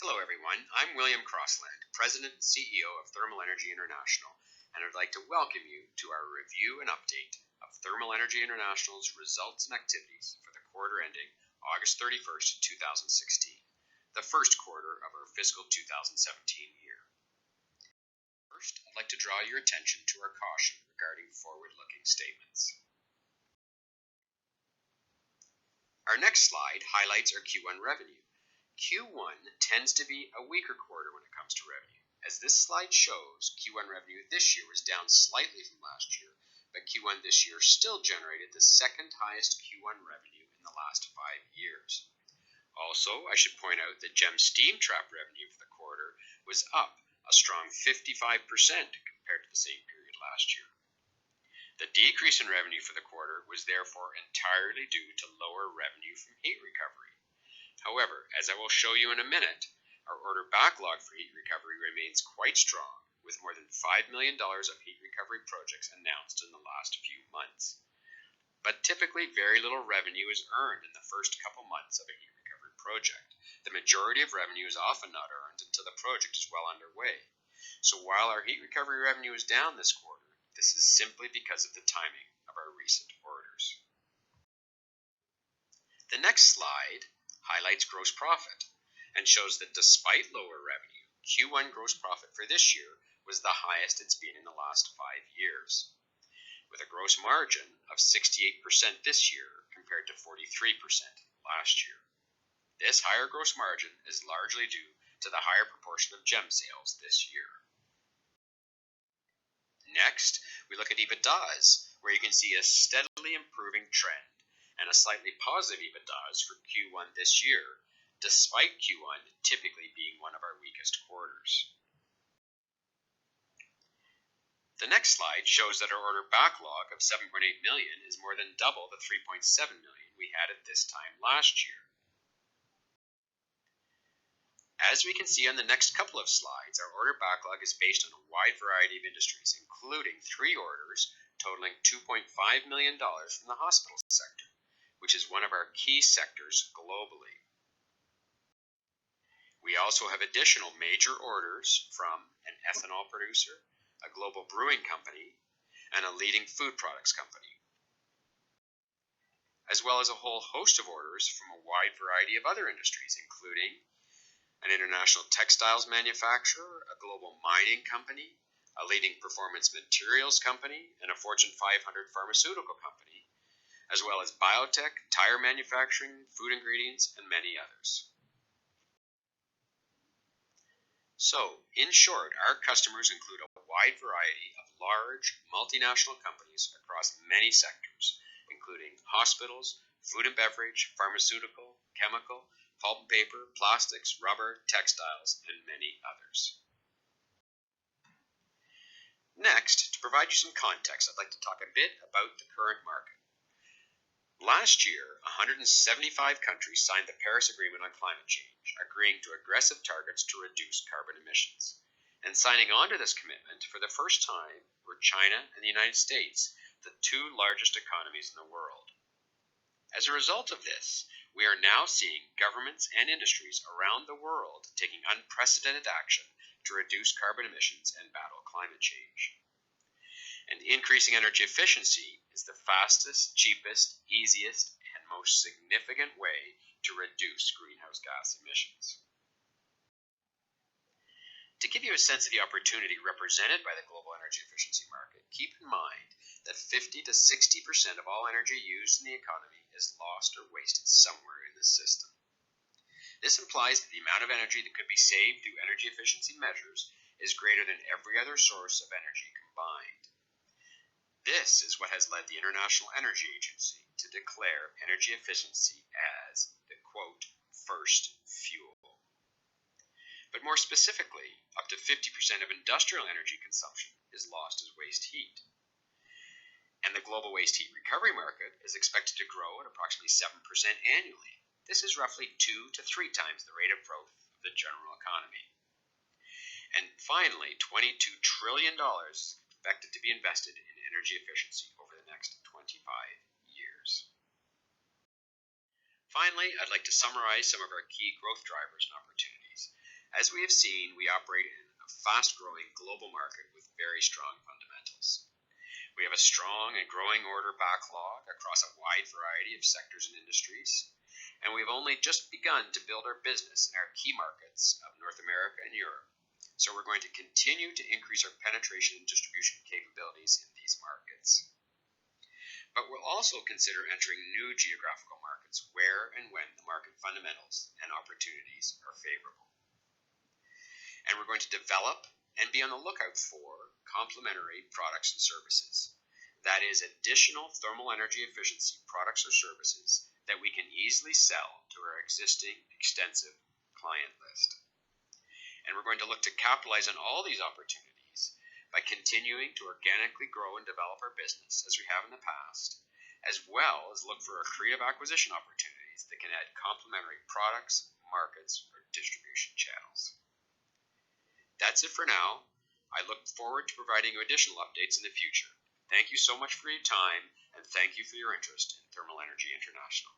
Hello everyone, I'm William Crossland, President and CEO of Thermal Energy International, and I'd like to welcome you to our review and update of Thermal Energy International's results and activities for the quarter ending August 31st, 2016, the first quarter of our fiscal 2017 year. First, I'd like to draw your attention to our caution regarding forward-looking statements. Our next slide highlights our Q1 revenue. Q1 tends to be a weaker quarter when it comes to revenue. As this slide shows, Q1 revenue this year was down slightly from last year, but Q1 this year still generated the second highest Q1 revenue in the last 5 years. Also, I should point out that GEM steam trap revenue for the quarter was up a strong 55% compared to the same period last year. The decrease in revenue for the quarter was therefore entirely due to lower revenue from heat recovery. However, as I will show you in a minute, our order backlog for heat recovery remains quite strong, with more than $5 million of heat recovery projects announced in the last few months. But typically, very little revenue is earned in the first couple months of a heat recovery project. The majority of revenue is often not earned until the project is well underway. So while our heat recovery revenue is down this quarter, this is simply because of the timing of our recent orders. The next slide highlights gross profit and shows that despite lower revenue, Q1 gross profit for this year was the highest it's been in the last 5 years, with a gross margin of 68% this year compared to 43% last year. This higher gross margin is largely due to the higher proportion of GEM sales this year. Next, we look at EBITDAs, where you can see a steadily improving trend and a slightly positive EBITDAs for Q1 this year, despite Q1 typically being one of our weakest quarters. The next slide shows that our order backlog of $7.8 million is more than double the $3.7 million we had at this time last year. As we can see on the next couple of slides, our order backlog is based on a wide variety of industries, including 3 orders totaling $2.5 million from the hospital sector, which is one of our key sectors globally. We also have additional major orders from an ethanol producer, a global brewing company, and a leading food products company, as well as a whole host of orders from a wide variety of other industries, including an international textiles manufacturer, a global mining company, a leading performance materials company, and a Fortune 500 pharmaceutical company, as well as biotech, tire manufacturing, food ingredients, and many others. So, in short, our customers include a wide variety of large, multinational companies across many sectors, including hospitals, food and beverage, pharmaceutical, chemical, pulp and paper, plastics, rubber, textiles, and many others. Next, to provide you some context, I'd like to talk a bit about the current market. Last year, 175 countries signed the Paris Agreement on climate change, agreeing to aggressive targets to reduce carbon emissions. And signing on to this commitment for the first time were China and the United States, the 2 largest economies in the world. As a result of this, we are now seeing governments and industries around the world taking unprecedented action to reduce carbon emissions and battle climate change. And increasing energy efficiency is the fastest, cheapest, easiest, and most significant way to reduce greenhouse gas emissions. To give you a sense of the opportunity represented by the global energy efficiency market, keep in mind that 50 to 60% of all energy used in the economy is lost or wasted somewhere in the system. This implies that the amount of energy that could be saved through energy efficiency measures is greater than every other source of energy combined. This is what has led the International Energy Agency to declare energy efficiency as the, quote, first fuel. But more specifically, up to 50% of industrial energy consumption is lost as waste heat. And the global waste heat recovery market is expected to grow at approximately 7% annually. This is roughly 2 to 3 times the rate of growth of the general economy. And finally, $22 trillion is expected to be invested in energy efficiency over the next 25 years. Finally, I'd like to summarize some of our key growth drivers and opportunities. As we have seen, we operate in a fast-growing global market with very strong fundamentals. We have a strong and growing order backlog across a wide variety of sectors and industries, and we've only just begun to build our business in our key markets of North America and Europe. So we're going to continue to increase our penetration and distribution capabilities in these markets. But we'll also consider entering new geographical markets where and when the market fundamentals and opportunities are favorable. And we're going to develop and be on the lookout for complementary products and services. That is, additional thermal energy efficiency products or services that we can easily sell to our existing extensive client list. And we're going to look to capitalize on all these opportunities by continuing to organically grow and develop our business as we have in the past, as well as look for accretive acquisition opportunities that can add complementary products, markets, or distribution channels. That's it for now. I look forward to providing you additional updates in the future. Thank you so much for your time, and thank you for your interest in Thermal Energy International.